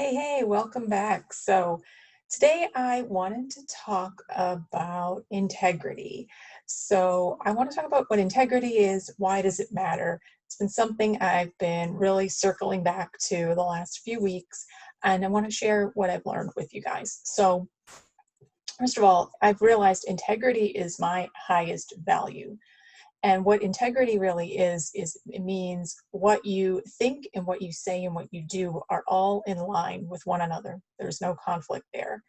Hey, welcome back. So today I wanted to talk about integrity. So I want to talk about what integrity is, why does it matter? It's been something I've been really circling back to the last few weeks, and I want to share what I've learned with you guys. So first of all, I've realized integrity is my highest value. And what integrity really is it means what you think and what you say and what you do are all in line with one another. There's no conflict there.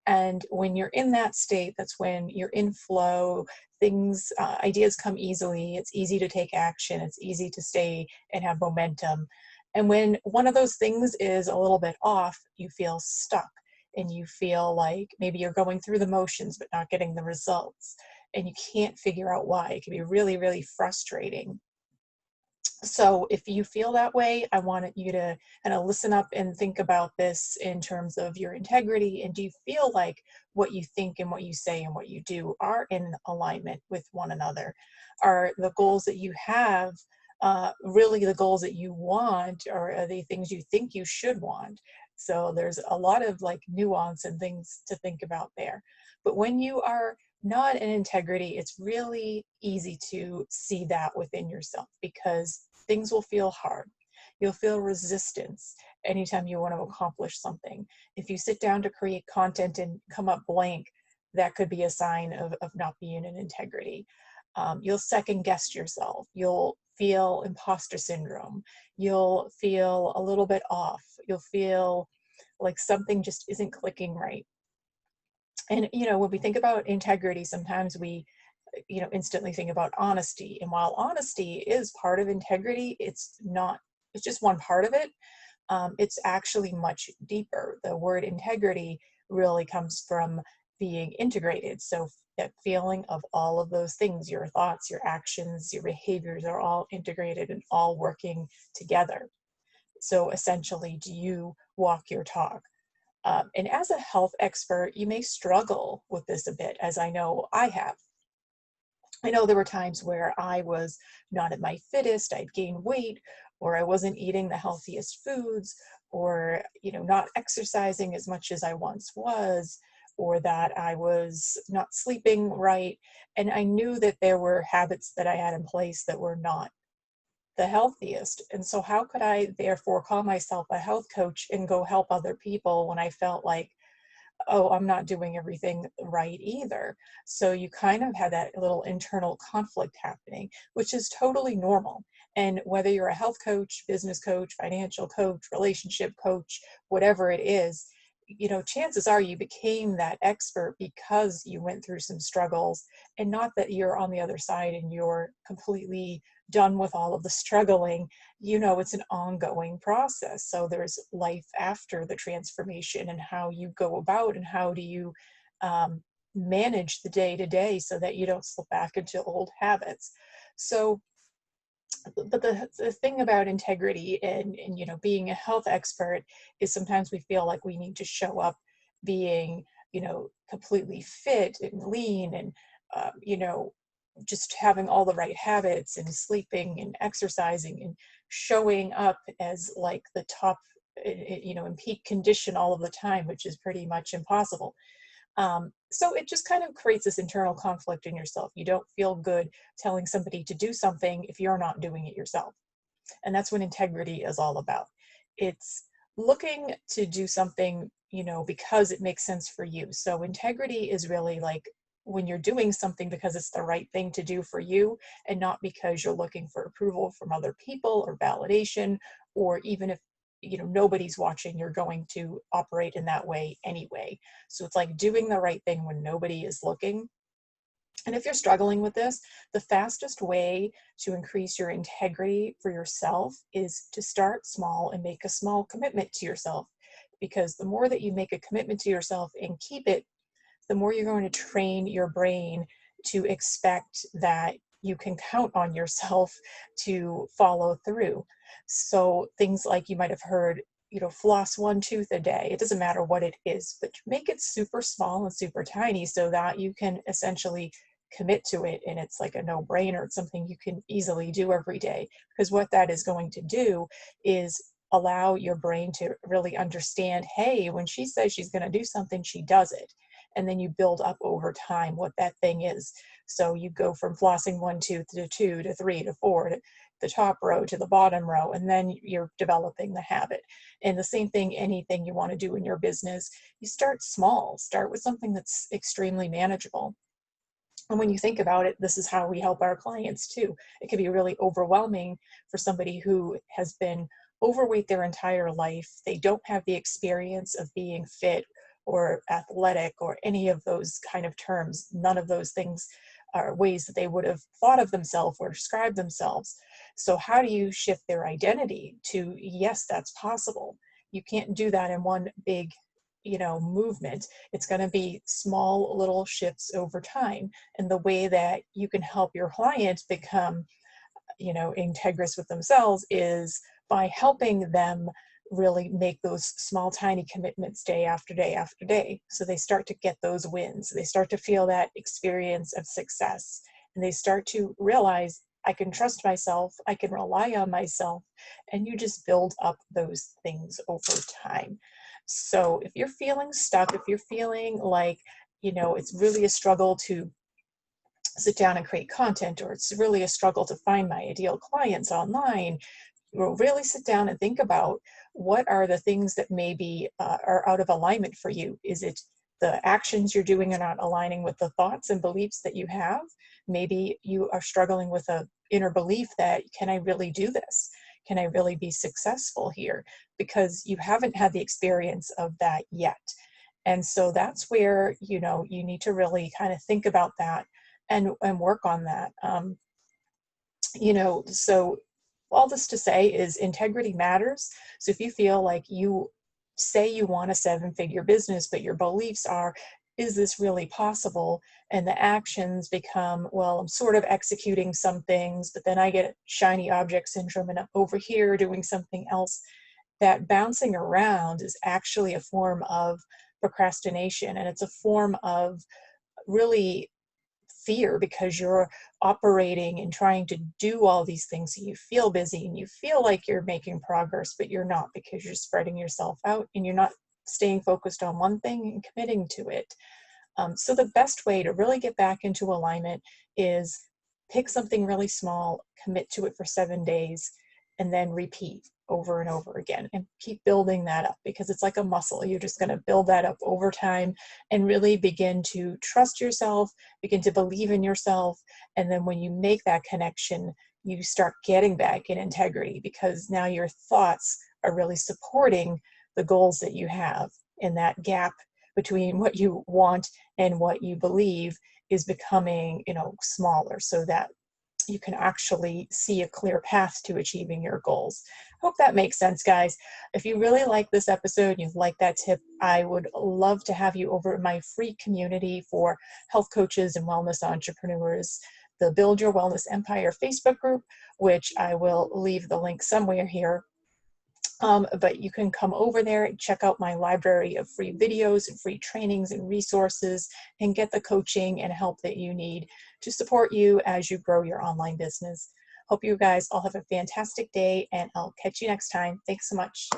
And when you're in that state, that's when you're in flow. Ideas come easily. It's easy to take action. It's easy to stay and have momentum. And when one of those things is a little bit off, you feel stuck and you feel like maybe you're going through the motions but not getting the results. And you can't figure out why. It can be really, really frustrating. So if you feel that way, I want you to kind of listen up and think about this in terms of your integrity. And do you feel like what you think and what you say and what you do are in alignment with one another? Are the goals that you have really the goals that you want, or are they things you think you should want? So there's a lot of like nuance and things to think about there. But when you are not in integrity, it's really easy to see that within yourself because things will feel hard. You'll feel resistance anytime you want to accomplish something. If you sit down to create content and come up blank, that could be a sign of not being in integrity. You'll second guess yourself. You'll feel imposter syndrome. You'll feel a little bit off. You'll feel like something just isn't clicking right. And when we think about integrity, sometimes we instantly think about honesty. And while honesty is part of integrity, it's just one part of it. It's actually much deeper. The word integrity really comes from being integrated. So that feeling of all of those things, your thoughts, your actions, your behaviors are all integrated and all working together. So essentially, do you walk your talk? And as a health expert, you may struggle with this a bit, as I know I have. I know there were times where I was not at my fittest, I'd gained weight, or I wasn't eating the healthiest foods, or not exercising as much as I once was, or that I was not sleeping right. And I knew that there were habits that I had in place that were not the healthiest. And so how could I therefore call myself a health coach and go help other people when I felt like, oh, I'm not doing everything right either? So you kind of had that little internal conflict happening, which is totally normal. And whether you're a health coach, business coach, financial coach, relationship coach, whatever it is, chances are you became that expert because you went through some struggles, and not that you're on the other side and you're completely done with all of the struggling. It's an ongoing process. So there's life after the transformation, and how you go about and how do you manage the day to day so that you don't slip back into old habits. So but the thing about integrity and being a health expert is sometimes we feel like we need to show up being completely fit and lean and just having all the right habits and sleeping and exercising and showing up as like the top in peak condition all of the time, which is pretty much impossible. So it just kind of creates this internal conflict in yourself. You don't feel good telling somebody to do something if you're not doing it yourself. And that's what integrity is all about. It's looking to do something, because it makes sense for you. So integrity is really like when you're doing something because it's the right thing to do for you, and not because you're looking for approval from other people or validation, or even if nobody's watching, you're going to operate in that way anyway. So it's like doing the right thing when nobody is looking. And if you're struggling with this, the fastest way to increase your integrity for yourself is to start small and make a small commitment to yourself. Because the more that you make a commitment to yourself and keep it, the more you're going to train your brain to expect that you can count on yourself to follow through. So things like you might have heard, floss one tooth a day. It doesn't matter what it is, but make it super small and super tiny so that you can essentially commit to it, and it's like a no-brainer. It's something you can easily do every day, because what that is going to do is allow your brain to really understand, hey, when she says she's going to do something, she does it. And then you build up over time what that thing is. So you go from flossing 1 tooth to 2 to 3 to 4 to the top row to the bottom row, and then you're developing the habit. And the same thing, anything you want to do in your business, you start small, start with something that's extremely manageable. And when you think about it, this is how we help our clients too. It can be really overwhelming for somebody who has been overweight their entire life. They don't have the experience of being fit or athletic or any of those kind of terms. None of those things are ways that they would have thought of themselves or described themselves. So how do you shift their identity to, yes, that's possible? You can't do that in one big, movement. It's going to be small little shifts over time. And the way that you can help your clients become, integrous with themselves is by helping them really make those small, tiny commitments day after day after day. So they start to get those wins. They start to feel that experience of success. And they start to realize, I can trust myself, I can rely on myself, and you just build up those things over time. So if you're feeling stuck, if you're feeling like, it's really a struggle to sit down and create content, or it's really a struggle to find my ideal clients online, you'll really sit down and think about what are the things that maybe are out of alignment for you. Is it the actions you're doing are not aligning with the thoughts and beliefs that you have? Maybe you are struggling with a inner belief that, can I really do this? Can I really be successful here? Because you haven't had the experience of that yet. And so that's where, you need to really kind of think about that and work on that. So all this to say is integrity matters. So if you feel like you say you want a 7-figure business, but your beliefs are, is this really possible? And the actions become, well, I'm sort of executing some things, but then I get shiny object syndrome and I'm over here doing something else. That bouncing around is actually a form of procrastination, and it's a form of really fear, because you're operating and trying to do all these things. So you feel busy and you feel like you're making progress, but you're not, because you're spreading yourself out and you're not staying focused on one thing and committing to it. So the best way to really get back into alignment is pick something really small, commit to it for 7 days, and then repeat over and over again and keep building that up, because it's like a muscle. You're just going to build that up over time and really begin to trust yourself, begin to believe in yourself. And then when you make that connection, you start getting back in integrity, because now your thoughts are really supporting the goals that you have. And that gap between what you want and what you believe is becoming, smaller, so that you can actually see a clear path to achieving your goals. Hope that makes sense, guys. If you really like this episode, you like that tip, I would love to have you over in my free community for health coaches and wellness entrepreneurs, the Build Your Wellness Empire Facebook group, which I will leave the link somewhere here. But you can come over there and check out my library of free videos and free trainings and resources, and get the coaching and help that you need to support you as you grow your online business. Hope you guys all have a fantastic day, and I'll catch you next time. Thanks so much.